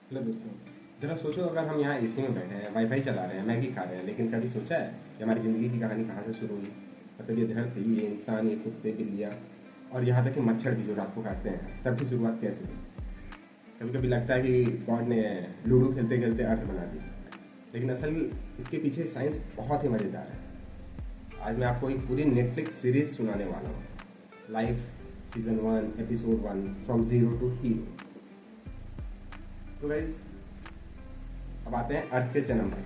Hello दोस्तों। जरा सोचो, अगर हम यहाँ एसी में बैठे हैं, वाईफाई चला रहे हैं, मैगी खा रहे हैं, लेकिन कभी सोचा है कि हमारी ज़िंदगी की कहानी कहाँ से शुरू हुई? मतलब ये धरती, ये इंसान, ये कुत्ते, बिल्लियाँ और यहाँ तक कि मच्छर भी जो रात को काटते हैं, सबकी शुरुआत कैसे हुई? कभी कभी लगता है कि गॉड ने लूडो खेलते खेलते अर्थ बना दी, लेकिन असल इसके पीछे साइंस बहुत ही मज़ेदार है। आज मैं आपको एक पूरी नेटफ्लिक्स सीरीज सुनाने वाला हूँ। Life season 1 episode 1, from zero to hero. तो गाइज, अब आते हैं अर्थ के जन्म पर।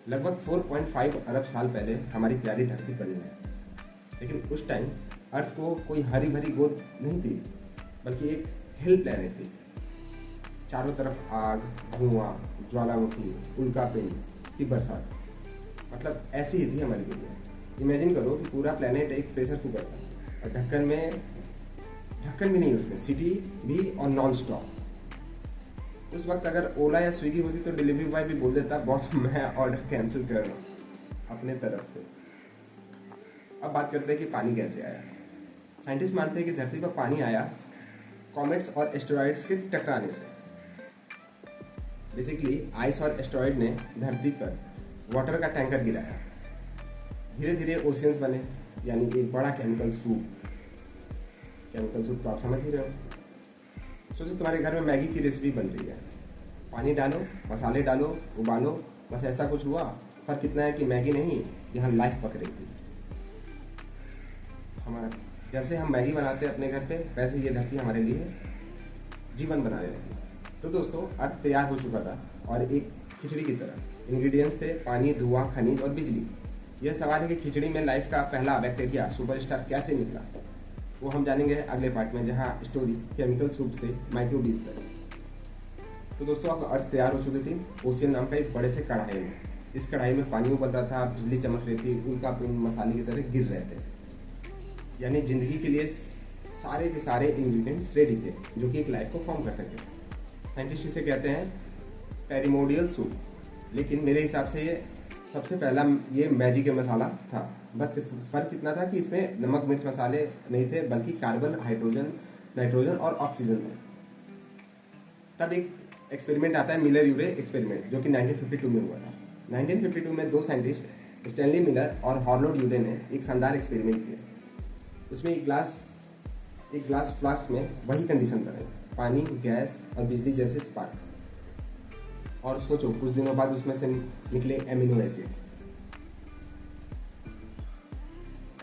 लगभग 4.5 अरब साल पहले हमारी प्यारी धरती बनी है। लेकिन उस टाइम अर्थ को कोई हरी भरी गोद नहीं थी, बल्कि एक हिल प्लैनेट थी। चारों तरफ आग, धुआं, ज्वालामुखी, उल्कापिंड की बरसात। मतलब ऐसी ही थी हमारी दुनिया। इमेजिन करो कि पूरा प्लैनेट एक प्रेशर कुकर था, और ढक्कन भी नहीं, उसमें सिटी भी और नॉन स्टॉप। उस वक्त अगर ओला या स्विगी होती तो डिलीवरी बॉय भी बोल देता, बॉस मैं ऑर्डर कैंसिल कर रहा हूँ अपने तरफ से। अब बात करते हैं कि पानी कैसे आया। साइंटिस्ट मानते हैं कि धरती पर पानी आया कॉमेट्स और एस्टेरॉइड्स के टकराने से। बेसिकली आइस और एस्टेरॉइड ने धरती पर वाटर का टैंकर गिराया। धीरे धीरे ओशियंस बने, यानी एक बड़ा केमिकल सूप। केमिकल सूप तो आप समझ ही रहे हो। सोचो तुम्हारे घर में मैगी की रेसिपी बन रही है। पानी डालो, मसाले डालो, उबालो, बस ऐसा कुछ हुआ। फर्क इतना है कि मैगी नहीं, यहाँ लाइफ पक रही थी। हमारा जैसे हम मैगी बनाते हैं अपने घर पे, वैसे ये धरती हमारे लिए जीवन बनाने लगी। तो दोस्तों, अर्थ तैयार हो चुका था, और एक खिचड़ी की तरह इंग्रेडिएंट्स थे: पानी, धुआं, खनिज और बिजली। यह सवाल है कि खिचड़ी में लाइफ का पहला बैक्टीरिया सुपरस्टार कैसे निकला। वो हम जानेंगे अगले पार्ट में, जहाँ स्टोरी केमिकल सूप से माइक्रोबीज तक। तो दोस्तों, अब अर्थ तैयार हो चुकी थी ओशियन नाम का एक बड़े से कढ़ाई में। इस कढ़ाई में पानी उबल रहा था, बिजली चमक रही थी, उल्का पिंड मसाले की तरह गिर रहे थे। यानी जिंदगी के लिए सारे के सारे इंग्रेडिएंट्स रेडी थे, जो कि एक लाइफ को फॉर्म कर सके। साइंटिस्ट इसे कहते हैं पेरिमोडियल सूप। लेकिन मेरे हिसाब से ये सबसे पहला ये मैजिक मसाला था। बस सिर्फ फर्क इतना था कि इसमें नमक मिर्च मसाले नहीं थे, बल्कि कार्बन, हाइड्रोजन, नाइट्रोजन और ऑक्सीजन थे। तब एक एक्सपेरिमेंट आता है, मिलर यूरे एक्सपेरिमेंट, जो कि 1952 में हुआ था। 1952 में दो साइंटिस्ट स्टैनली मिलर और हार्लोड यूरे ने एक शानदार एक्सपेरिमेंट किया। उसमें एक ग्लास फ्लास्क में वही कंडीशन बने: पानी, गैस और बिजली जैसे स्पार्क। और सोचो, कुछ दिनों बाद उसमें से निकले एमिनो एसिड।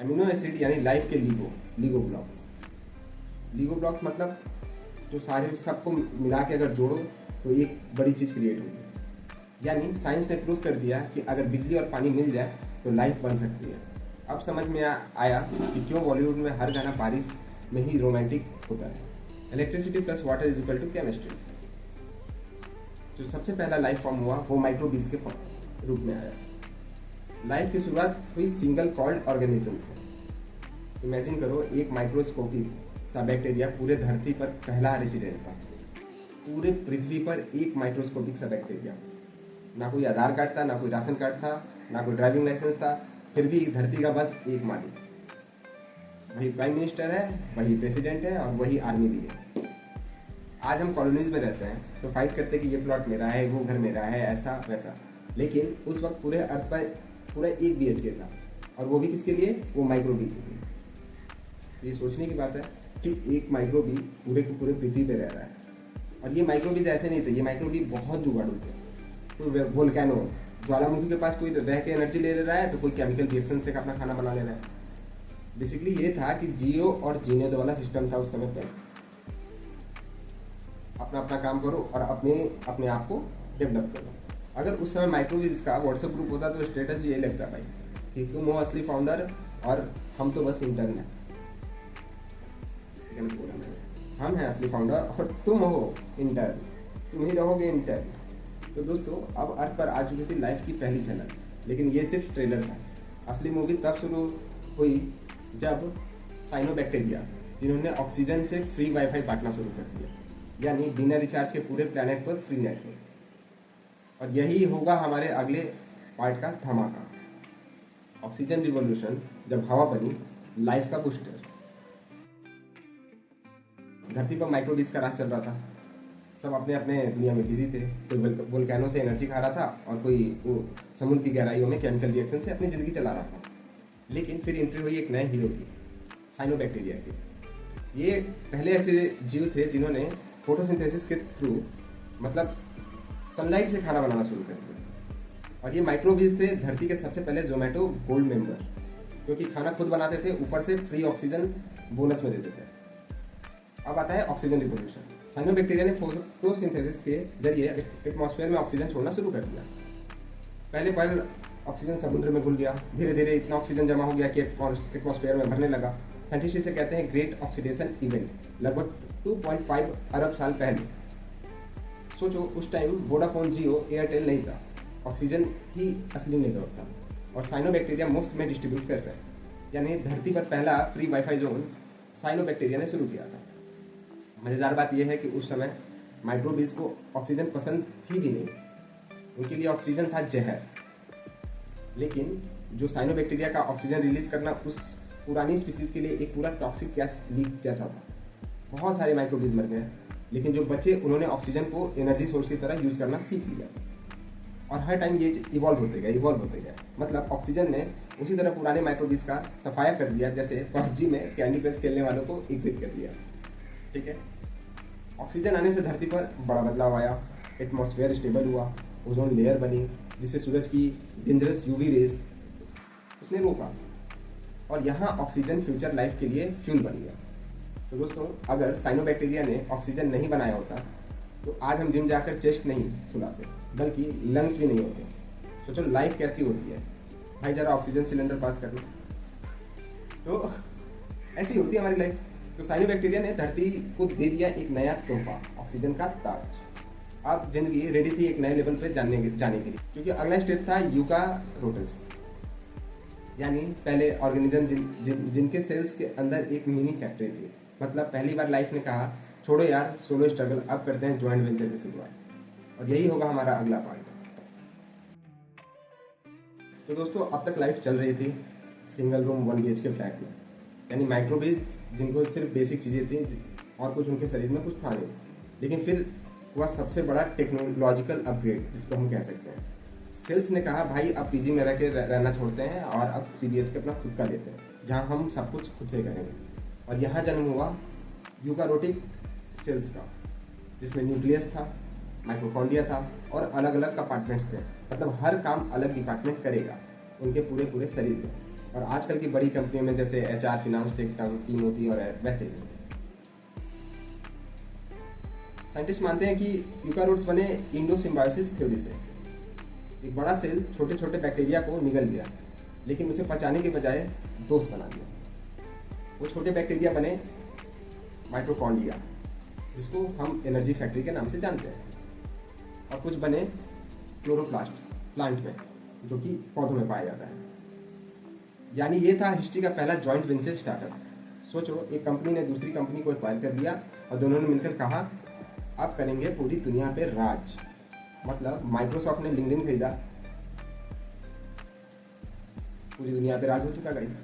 एमिनो एसिड यानी लाइफ के लीगो ब्लॉक्स मतलब जो सारे सबको मिला के अगर जोड़ो तो एक बड़ी चीज क्रिएट होगी। यानी साइंस ने प्रूव कर दिया कि अगर बिजली और पानी मिल जाए तो लाइफ बन सकती है। अब समझ में आया कि क्यों बॉलीवुड में हर गाना बारिश में ही रोमांटिक होता है। Electricity plus water is equal to chemistry. जो सबसे पहला लाइफ फॉर्म हुआ वो माइक्रोबीज के रूप में आया। लाइफ की शुरुआत हुई सिंगल कॉल्ड ऑर्गेनिज्म से। इमेजिन करो, एक माइक्रोस्कोपिक सा बैक्टीरिया पूरे धरती पर पहला रेसिडेंट था। पूरे पृथ्वी पर एक माइक्रोस्कोपिक सा बैक्टीरिया। ना कोई आधार कार्ड था, ना कोई राशन कार्ड था, ना कोई ड्राइविंग लाइसेंस था, फिर भी धरती का बस एक मालिक। वही प्राइम मिनिस्टर है, वही प्रेसिडेंट है, और वही आर्मी भी है। आज हम कॉलोनीज में रहते हैं तो फाइट करते हैं कि ये प्लॉट मेरा है, वो घर मेरा है, ऐसा वैसा। लेकिन उस वक्त पूरे अर्थ पर पूरा एक BHK था, और वो भी किसके लिए? वो माइक्रोबी के लिए। ये सोचने की बात है कि एक माइक्रोबी पूरे के पूरे पृथ्वी पे रह रहा है। और ये माइक्रोबीज ऐसे नहीं थे, ये माइक्रोबी बहुत जुगाड़ू थे। कोई वोल्केनो, ज्वालामुखी के पास कोई रह के एनर्जी ले रहा है, तो कोई केमिकल रिएक्शन से अपना खाना बना ले रहा है। बेसिकली ये था कि जियो और जीने दो वाला सिस्टम था उस समय पर। अपना अपना काम करो और अपने आप को डेवलप करो। अगर उस समय माइक्रोबीज का व्हाट्सएप ग्रुप होता तो स्टेटस यही लगता भाई कि तुम हो असली फाउंडर और हम तो बस इंटर्न हैं। बोला मैंने, हम हैं असली फाउंडर और तुम हो इंटर्न, तुम ही रहोगे इंटर्न। तो दोस्तों, अब अर्थ पर आ चुकी थी लाइफ की पहली झलक, लेकिन ये सिर्फ ट्रेलर था। असली मूवी तब शुरू हुई जब साइनोबैक्टीरिया, जिन्होंने ऑक्सीजन से फ्री वाईफाई बांटना शुरू कर दिया। यानी बिना रिचार्ज के पूरे प्लेनेट पर फ्री नेटवर्क। और यही होगा हमारे अगले पार्ट का धमाका, ऑक्सीजन रिवॉल्यूशन, जब हवा बनी लाइफ का बूस्टर। धरती पर माइक्रोबीज का राज चल रहा था। सब अपने अपने दुनिया में बिजी थे। कोई वोल्केनो से एनर्जी खा रहा था और कोई वो समुद्र की गहराइयों में केमिकल रिएक्शन से अपनी ज़िंदगी चला रहा था। लेकिन फिर एंट्री हुई एक नए हीरो की, साइनोबैक्टीरिया की। ये पहले ऐसे जीव थे जिन्होंने फोटोसिंथेसिस के थ्रू मतलब सनलाइट से खाना बनाना शुरू कर दिया। और ये माइक्रोबीज थे धरती के सबसे पहले जोमेटो गोल्ड मेंबर, क्योंकि खाना खुद बनाते थे, ऊपर से फ्री ऑक्सीजन बोनस में देते थे। अब आता है ऑक्सीजन रिवोल्यूशन। साइनोबैक्टीरिया ने फोटोसिंथेसिस के जरिए एटमॉस्फेयर में ऑक्सीजन छोड़ना शुरू कर दिया। पहले पल ऑक्सीजन समुद्र में घुल गया, धीरे धीरे इतना ऑक्सीजन जमा हो गया कि एटमॉस्फेयर में भरने लगा। साइंटिस्ट इसे कहते हैं ग्रेट ऑक्सीडेशन इवेंट, लगभग 2.5 अरब साल पहले। सोचो, उस टाइम वोडाफोन, जियो, एयरटेल नहीं था, ऑक्सीजन ही असली नेटवर्क था, और साइनोबैक्टीरिया मुफ्त में डिस्ट्रीब्यूट कर रहे हैं। यानी धरती पर पहला फ्री वाईफाई जोन साइनोबैक्टीरिया ने शुरू किया था। मज़ेदार बात यह है कि उस समय माइक्रोबीज को ऑक्सीजन पसंद थी भी नहीं, उनके लिए ऑक्सीजन था जहर। लेकिन जो साइनोबैक्टीरिया का ऑक्सीजन रिलीज करना उस पुरानी स्पीसीज के लिए एक पूरा टॉक्सिक गैस लीक जैसा था। बहुत सारे माइक्रोबीज मर गए, लेकिन जो बचे उन्होंने ऑक्सीजन को एनर्जी सोर्स की तरह यूज करना सीख लिया, और हर टाइम ये इवॉल्व होते गए। मतलब ऑक्सीजन ने उसी तरह पुराने माइक्रोबीज का सफाया कर दिया, जैसे पबजी में कैंडी क्रश खेलने वालों को एग्जिट कर दिया। ठीक है, ऑक्सीजन आने से धरती पर बड़ा बदलाव आया, एटमॉस्फेयर स्टेबल हुआ, ओजोन लेयर बनी, जिससे सूरज की डेंजरस यूवी रेज उसने रोका, और यहाँ ऑक्सीजन फ्यूचर लाइफ के लिए फ्यूल बन गया। तो दोस्तों, अगर साइनोबैक्टीरिया ने ऑक्सीजन नहीं बनाया होता तो आज हम जिम जाकर चेस्ट नहीं फुलाते, बल्कि लंग्स भी नहीं होते। सोचो लाइफ कैसी होती है भाई, जरा ऑक्सीजन सिलेंडर पास कर लो। तो ऐसी होती है हमारी लाइफ। तो साइनोबैक्टीरिया ने धरती को दे दिया एक नया तोहफा, ऑक्सीजन का ताज। अब जिंदगी रेडी थी एक नए लेवल पे जाने के लिए, क्योंकि अगला स्टेप था यूकारोट्स, यानी पहले ऑर्गेनिज्म जिनके सेल्स के अंदर एक मिनी फैक्ट्री थी। मतलब पहली बार लाइफ ने कहा, छोड़ो यार सोलो स्ट्रगल, अब करते हैं ज्वाइंट वेंचर की शुरुआत। और यही होगा हमारा अगला पार्ट। तो दोस्तों, अब तक लाइफ चल रही थी सिंगल रूम 1 BHK फ्लैट में, यानी माइक्रोबीज जिनको सिर्फ बेसिक चीज़ें थी और कुछ उनके शरीर में कुछ था नहीं। लेकिन फिर हुआ सबसे बड़ा टेक्नोलॉजिकल अपग्रेड, जिसको हम कह सकते हैं। सेल्स ने कहा, भाई अब पीजी में रहना छोड़ते हैं और अब 3 BHK अपना खुद का लेते हैं, जहाँ हम सब कुछ खुद से करेंगे। और यहाँ जन्म हुआ यूकारोटिक सेल्स का, जिसमें न्यूक्लियस था, माइटोकॉन्ड्रिया था और अलग अलग कंपार्टमेंट्स थे। मतलब हर काम अलग डिपार्टमेंट करेगा उनके पूरे शरीर में। और आजकल की बड़ी कंपनियों में जैसे HR, फिनांस, टेक टीम होती है, और वैसे ही साइंटिस्ट मानते हैं कि यूकारोट्स बने इंडो सिम्बायोसिस थ्योरी से। एक बड़ा सेल छोटे छोटे बैक्टीरिया को निगल गया, लेकिन उसे पचाने के बजाय दोस्त बना दिया। वो छोटे बैक्टीरिया बने माइटोकॉन्ड्रिया, जिसको हम एनर्जी फैक्ट्री के नाम से जानते हैं, और कुछ बने क्लोरोप्लास्ट प्लांट में, जो कि पौधों में पाया जाता है। यानी ये था हिस्ट्री का पहला जॉइंट वेंचर स्टार्टअप। सोचो, एक कंपनी ने दूसरी कंपनी को एक्वायर कर लिया और दोनों ने मिलकर कहा, अब करेंगे पूरी दुनिया पे राज। मतलब माइक्रोसॉफ्ट ने लिंक्डइन खरीदा, पूरी दुनिया पे राज हो चुका गाइस।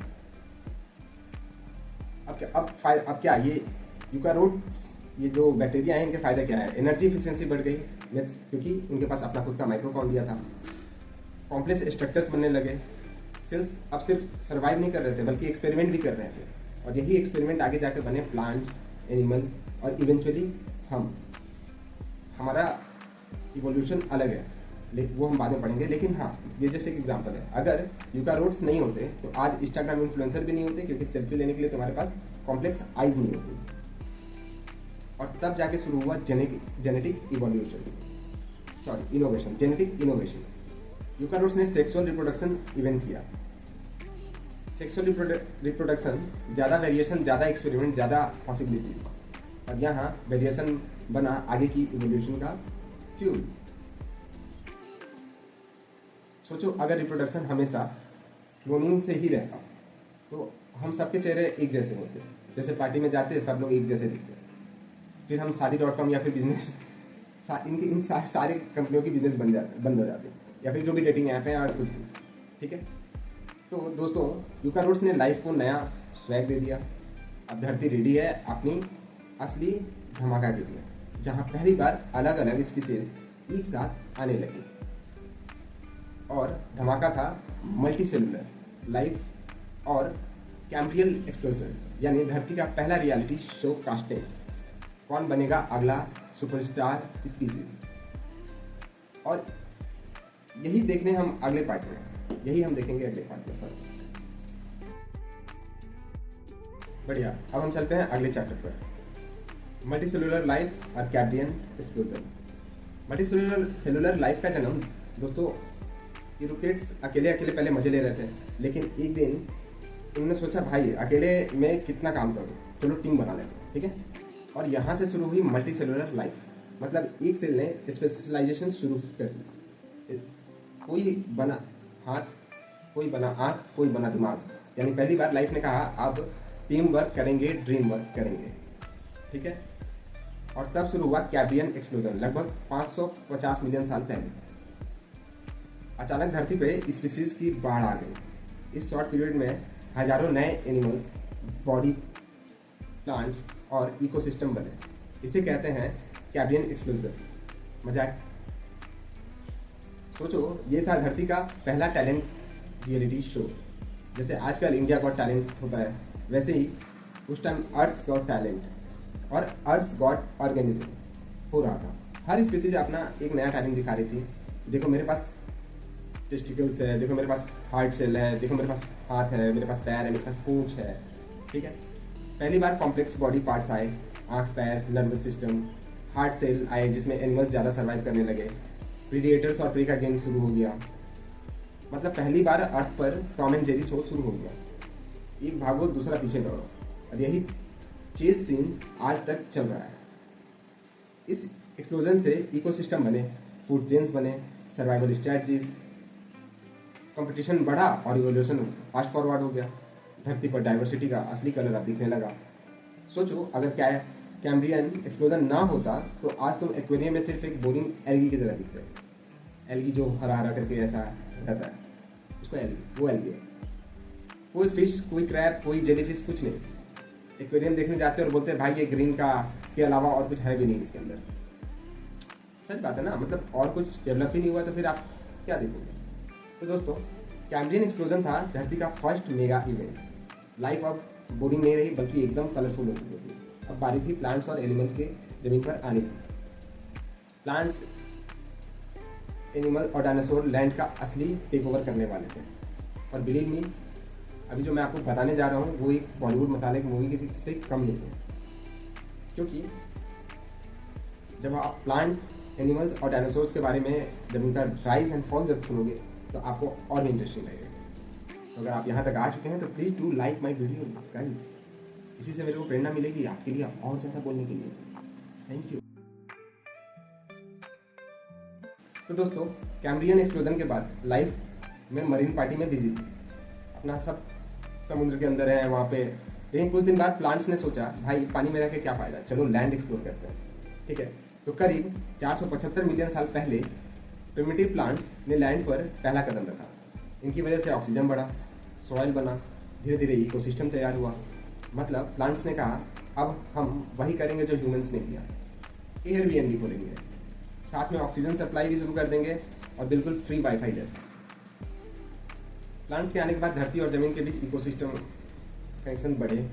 अब क्या ये यूकारोट्स, ये जो बैक्टीरिया है, इनके फायदे क्या है? एनर्जी एफिशिएंसी बढ़ गई, क्योंकि उनके पास अपना खुद का माइक्रोकॉन्ड्रिया था। कॉम्प्लेक्स स्ट्रक्चर्स बनने लगे। सेल्स अब सिर्फ सर्वाइव नहीं कर रहे थे, बल्कि एक्सपेरिमेंट भी कर रहे थे, और यही एक्सपेरिमेंट आगे जाकर बने प्लांट्स, एनिमल, और इवेंचुअली हमारा इवोल्यूशन अलग है, वो हम बाद में पढ़ेंगे। लेकिन हाँ, ये जैसे एक एग्जांपल है, अगर यूकारोट्स नहीं होते तो आज इंस्टाग्राम इन्फ्लुएंसर भी नहीं होते, क्योंकि सेल्फी लेने के लिए तुम्हारे पास कॉम्प्लेक्स आइज नहीं होती। और तब जाके शुरू हुआ जेनेटिक इनोवेशन। यूकारोट्स ने सेक्सुअल रिप्रोडक्शन इवेंट किया। सेक्सुअल रिप्रोडक्शन, ज़्यादा वेरिएशन, ज़्यादा एक्सपेरिमेंट, ज़्यादा पॉसिबिलिटी, और यहाँ वेरिएशन बना आगे की इवोल्यूशन का फ्यूल। सोचो, अगर रिप्रोडक्शन हमेशा क्लोनिंग से ही रहता तो हम सबके चेहरे एक जैसे होते। जैसे पार्टी में जाते सब लोग एक जैसे दिखते, फिर हम शादी.com या फिर बिजनेस, इन सारे कंपनियों की बिजनेस बंद हो जाते, या फिर जो भी डेटिंग ऐप है और कुछ भी। ठीक है, तो दोस्तों, यूकारोट्स ने लाइफ को नया स्वैग दे दिया। अब धरती रेडी है अपनी असली धमाका के लिए। जहां पहली बार अलग अलग स्पीसीज एक साथ आने लगी। और धमाका था मल्टी सेलुलर लाइफ और कैम्ब्रियन एक्सप्लोजन, यानी धरती का पहला रियलिटी शो कास्टिंग, कौन बनेगा अगला सुपरस्टार स्पीसीज। और यही देखने हम अगले पार्ट में, यही हम देखेंगे अगले पार्ट में। सर बढ़िया, अब हम चलते हैं अगले चैप्टर पर, मल्टी सेलुलर लाइफ और Cambrian explosion. Multi cellular life का जन्म दोस्तों, यूरोपियंस अकेले अकेले पहले मजे ले रहे थे, लेकिन एक दिन उन्होंने सोचा भाई अकेले मैं कितना काम करूँ, चलो टीम बना लेते हैं, ठीक है। और यहाँ से शुरू हुई मल्टी सेलुलर लाइफ, मतलब एक सेल ने स्पेशलाइजेशन शुरू कर दी। कोई बना हाथ, कोई बना आँख, कोई बना दिमाग, यानी पहली बार लाइफ ने कहा अब टीम वर्क करेंगे, ड्रीम वर्क करेंगे, ठीक है। और तब शुरू हुआ कैम्ब्रियन एक्सप्लोजन, लगभग 550 मिलियन साल पहले। अचानक धरती पे स्पीसीज की बाढ़ आ गई। इस शॉर्ट पीरियड में हजारों नए एनिमल्स, बॉडी, प्लांट्स और इकोसिस्टम बने। इसे कहते हैं कैम्ब्रियन एक्सप्लोजन। मजाक सोचो, ये था धरती का पहला टैलेंट रियलिटी शो। जैसे आजकल इंडिया गॉट टैलेंट होता है, वैसे ही उस टाइम अर्थ्स गॉट टैलेंट और अर्थ्स गॉट ऑर्गेनिज्म हो रहा था। हर स्पीसीज अपना एक नया टैलेंट दिखा रही थी। देखो मेरे पास टेस्टिकल्स है, देखो मेरे पास हार्ट सेल है, देखो मेरे पास हाथ है, मेरे पास पैर है, मेरे पास पूंछ है, ठीक है। पहली बार कॉम्प्लेक्स बॉडी पार्ट्स आए, आँख, पैर, नर्वस सिस्टम, हार्ट सेल आए जिसमें एनिमल्स ज़्यादा सर्वाइव करने लगे। प्रीडेटर्स और प्रे का गेम शुरू हो गया। मतलब पहली बार अर्थ पर टॉम एंड जेरी शो शुरू हो गया, एक भागो दूसरा पीछे दौड़ो। और यही चेज सीन आज तक चल रहा है। इस एक्सप्लोजन से इकोसिस्टम बने, फूड चेन्स बने, सर्वाइवल स्ट्रैटेजीज, कंपटीशन बढ़ा और इवोल्यूशन फास्ट फॉरवर्ड हो गया। धरती पर डाइवर्सिटी का असली कलर अब दिखने लगा। सोचो अगर कैम्ब्रियन एक्सप्लोजन ना होता तो आज तुम एक्वेरियम में सिर्फ एक बोरिंग एल्गी की तरह दिखते हैं। एल्गी जो हरा हरा करके ऐसा रहता है, उसको एल्गी, वो एल्गी है। कोई फिश, कोई क्रैब, कोई जेलीफिश, कुछ नहीं। एक्वेरियम देखने जाते हैं और बोलते हैं भाई ये ग्रीन का के अलावा और कुछ है भी नहीं इसके अंदर। सच बात है ना, मतलब और कुछ डेवलप ही नहीं हुआ तो फिर आप क्या देखोगे। तो दोस्तों, कैम्ब्रियन एक्सप्लोजन था धरती का फर्स्ट मेगा इवेंट। लाइफ अब बोरिंग नहीं रही बल्कि एकदम कलरफुल हो चुकी थी। अब बारी थी प्लांट्स और एनिमल्स के जमीन पर आने की। प्लांट्स, एनिमल और डायनासोर लैंड का असली टेक ओवर करने वाले थे। और बिलीव मी, अभी जो मैं आपको बताने जा रहा हूँ वो एक बॉलीवुड मसाले की मूवी की से कम नहीं है। क्योंकि जब आप प्लांट, एनिमल्स और डायनासोर्स के बारे में जब उनका राइज एंड फॉल जब सुनोगे तो आपको और भी इंटरेस्टिंग लगेगा। तो अगर आप यहाँ तक आ चुके हैं तो please do like my video guys. इसी से मेरे को प्रेरणा मिलेगी आपके लिए और ज़्यादा बोलने के लिए। Thank you. तो दोस्तों, कैम्ब्रियन एक्सप्लोजन के बाद लाइफ में मरीन पार्टी में बिजी थी। अपना सब समुद्र के अंदर है वहाँ पे। लेकिन कुछ दिन बाद प्लांट्स ने सोचा भाई पानी में रह के क्या फ़ायदा, चलो लैंड एक्सप्लोर करते हैं, ठीक है। तो करीब 475 मिलियन साल पहले प्रिमिटिव प्लांट्स ने लैंड पर पहला कदम रखा। इनकी वजह से ऑक्सीजन बढ़ा, सॉइल बना, धीरे धीरे इकोसिस्टम तैयार हुआ। मतलब प्लांट्स ने कहा अब हम वही करेंगे जो ह्यूमंस ने किया, एयरबीएनबी खोलेंगे, साथ में ऑक्सीजन सप्लाई भी शुरू कर देंगे और बिल्कुल फ्री वाईफाई जैसा। प्लांट्स के आने के बाद धरती और ज़मीन के बीच इकोसिस्टम कनेक्शन बढ़े।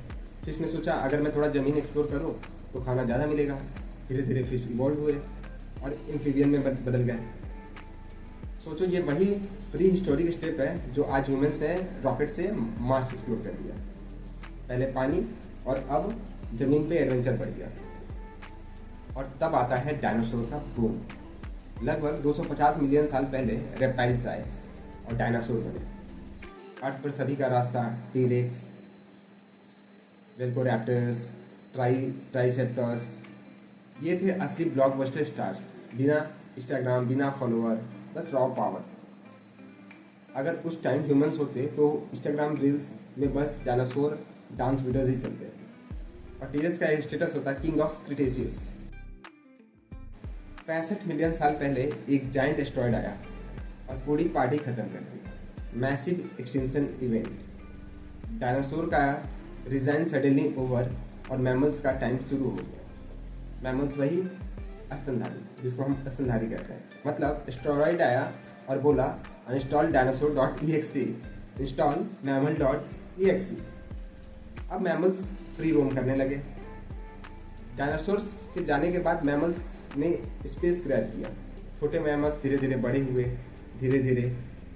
फिश ने सोचा अगर मैं थोड़ा ज़मीन एक्सप्लोर करूँ तो खाना ज़्यादा मिलेगा। धीरे धीरे फिश इवॉल्व हुए और एम्फीबियन में बदल गए। सोचो ये वही प्री हिस्टोरिक स्टेप है जो आज ह्यूमंस ने रॉकेट से मार्स एक्सप्लोर कर दिया। पहले पानी और अब ज़मीन पे एडवेंचर बढ़ गया। और तब आता है डायनासोर का बूम। लगभग 250 मिलियन साल पहले रेप्टाइल्स आए और डायनासोर बने। अर्थ पर सभी का रास्ता टीरेक्स, वेलोसिरैप्टर्स, ट्राइसेप्टर्स, ये थे असली ब्लॉकबस्टर स्टार्स। बिना इंस्टाग्राम, बिना फॉलोअर, बस रॉ पावर। अगर उस टाइम ह्यूमंस होते तो इंस्टाग्राम रील्स में बस डायनासोर डांस वीडियोज ही चलते और टीरेक्स का स्टेटस होता किंग ऑफ क्रिटेशियस। 65 मिलियन साल पहले एक जायंट एस्ट्रॉयड आया और पूरी पार्टी खत्म कर दी। Massive extinction event. डायनासोर का रिजाइन सडनली ओवर और मैमल्स का टाइम शुरू हो गया। मैमल्स वही स्तनधारी, जिसको हम स्तनधारी कहते हैं। मतलब एस्टेरॉयड आया और बोला अनइंस्टॉल डायनासोर.exe, इंस्टॉल mammal.exe। अब मैमल्स फ्री रोम करने लगे। डायनासोर्स के जाने के बाद मैमल्स ने स्पेस ग्रैब किया। छोटे मैमल्स धीरे धीरे बड़े हुए, धीरे धीरे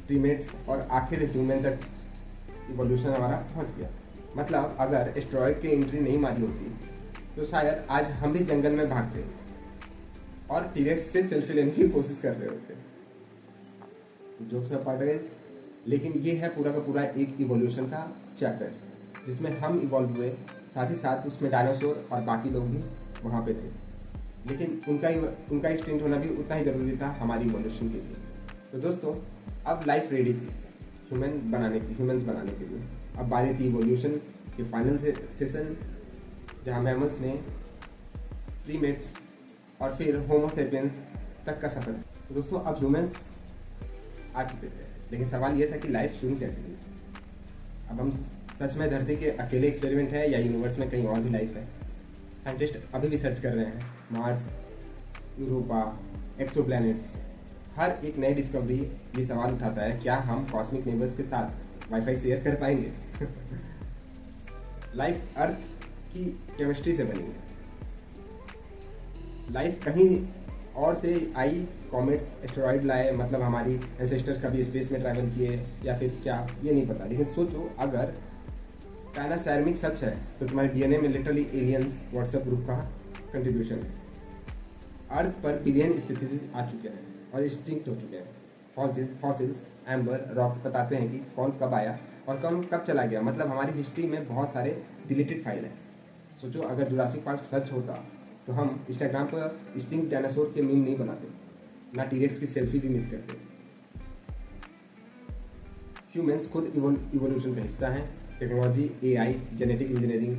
प्रीमेट्स, और आखिर ह्यूमन तक इवोल्यूशन हमारा पहुंच गया। मतलब अगर एस्टेरॉयड की एंट्री नहीं मारी होती तो शायद आज हम भी जंगल में भागते और टीरेक्स से सेल्फी लेने की कोशिश कर रहे होते। जोक्स अपार्ट गाइस, लेकिन ये है पूरा का पूरा एक इवोल्यूशन का चैप्टर जिसमें हम इवॉल्व हुए, साथ ही साथ उसमें डायनासोर और बाकी लोग भी वहाँ पे थे, लेकिन उनका एक्सटेंड होना भी उतना ही ज़रूरी था हमारी इवोल्यूशन के लिए। तो दोस्तों, अब लाइफ रेडी थी ह्यूमंस बनाने के लिए। अब बारी थी इवोल्यूशन के फाइनल सेशन, जहाँ मैमल्स ने प्रीमेट्स और फिर होमो सेपियंस तक का सफर। तो दोस्तों, अब ह्यूमंस आ चुके थे, लेकिन सवाल ये था कि लाइफ शुरू कैसे हुई। अब हम सच में धरती के अकेले एक्सपेरिमेंट है या यूनिवर्स में कहीं और भी लाइफ है? साइंटिस्ट अभी भी सर्च कर रहे हैं। मार्स, यूरोपा, एक्सोप्लैनेट्स, हर एक नई डिस्कवरी ये सवाल उठाता है, क्या हम कॉस्मिक नेबर्स के साथ वाईफाई शेयर कर पाएंगे? लाइफ अर्थ की केमिस्ट्री से बनी है। लाइफ कहीं और से आई, कॉमेट्स, एस्टेरॉयड लाए, मतलब हमारी एंसेस्टर्स कभी स्पेस में ट्रैवल किए या फिर क्या, ये नहीं पता। लेकिन सोचो, अगर डायनासोरिक सच है तो तुम्हारे डीएनए में लिटरली एलियंस व्हाट्सएप ग्रुप का कंट्रीब्यूशन है। अर्थ पर बिलियन स्पीसीज आ चुके हैं और एक्सटिंक्ट हो चुके हैं। फॉसिल्स, एम्बर, रॉक्स बताते हैं कि कौन कब आया और कौन कब चला गया। मतलब हमारी हिस्ट्री में बहुत सारे डिलीटेड फाइल हैं। सोचो, अगर जुरासिक पार्क सच होता तो हम इंस्टाग्राम पर एक्सटिंक्ट डायनासोर के मीम नहीं बनाते, ना टीरेक्स की सेल्फी भी मिस करते। ह्यूमंस खुद इवोल्यूशन का हिस्सा हैं। टेक्नोलॉजी, एआई, जेनेटिक इंजीनियरिंग,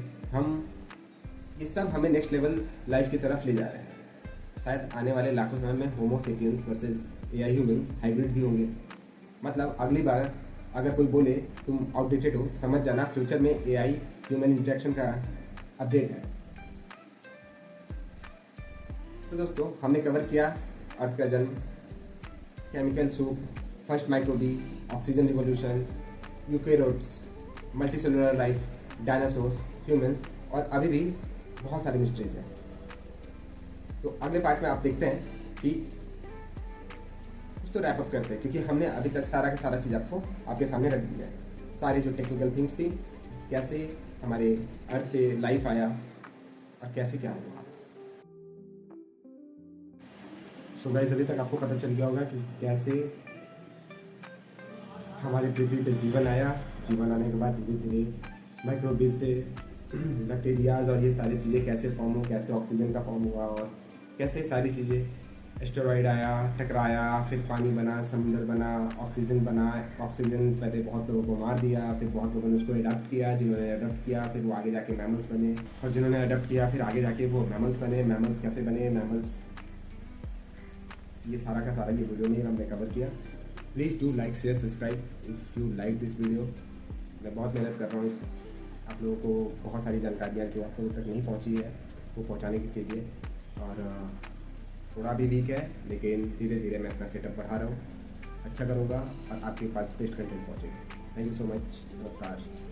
ये सब हमें नेक्स्ट लेवल लाइफ की तरफ ले जा रहे हैं। शायद आने वाले लाखों समय में homo sapiens versus AI humans hybrid भी होंगे। मतलब अगली बार अगर कोई बोले तुम आउटडेटेड हो, समझ जाना फ्यूचर में एआई ह्यूमन इंटरेक्शन का अपडेट है। तो दोस्तों, हमने कवर किया अर्थ का जन्म, chemical soup, first microbe, oxygen revolution, eukaryotes, multicellular life, dinosaurs, humans, और अभी भी बहुत सारी मिस्ट्रीज हैं। तो अगले पार्ट में आप देखते हैं कि कुछ तो रैप अप करते हैं, क्योंकि हमने अभी तक सारा का सारा चीज़ आपके सामने रख दिया है। सारी जो टेक्निकल थिंग्स थी, कैसे हमारे अर्थ पे लाइफ आया और कैसे क्या हुआ। सो गाइस, अभी तक आपको पता चल गया होगा कि कैसे हमारी पृथ्वी पे जीवन आया। जीवन आने के बाद धीरे धीरे माइक्रोबीज से बैक्टीरियाज और ये सारी चीज़ें कैसे फॉर्म हो, कैसे ऑक्सीजन का फॉर्म हुआ और कैसे सारी चीज़ें। एस्टेरॉयड आया, टकराया, फिर पानी बना, समुद्र बना, ऑक्सीजन बना। ऑक्सीजन पहले बहुत लोगों को मार दिया, फिर बहुत लोगों ने उसको अडॉप्ट किया। जिन्होंने अडॉप्ट किया फिर वो आगे जाके मैमल्स बने, और जिन्होंने अडॉप्ट किया फिर आगे जाके वो मैमल्स बने। मैमल्स कैसे बने, मैमल्स, ये सारा का सारा ये वीडियो में हमने कवर किया। Please do like, share, subscribe if you like this video. मैं बहुत मेहनत कर रहा हूँ आप लोगों को बहुत सारी जानकारियाँ जो आप लोगों तक नहीं पहुँची है वो पहुँचाने के लिए। और थोड़ा भी वीक है, लेकिन धीरे धीरे मैं अपना सेटअप बढ़ा रहा हूँ, अच्छा करूँगा और आपके पास बेस्ट कंटेंट पहुँचेगा। Thank you so much. नमस्कार।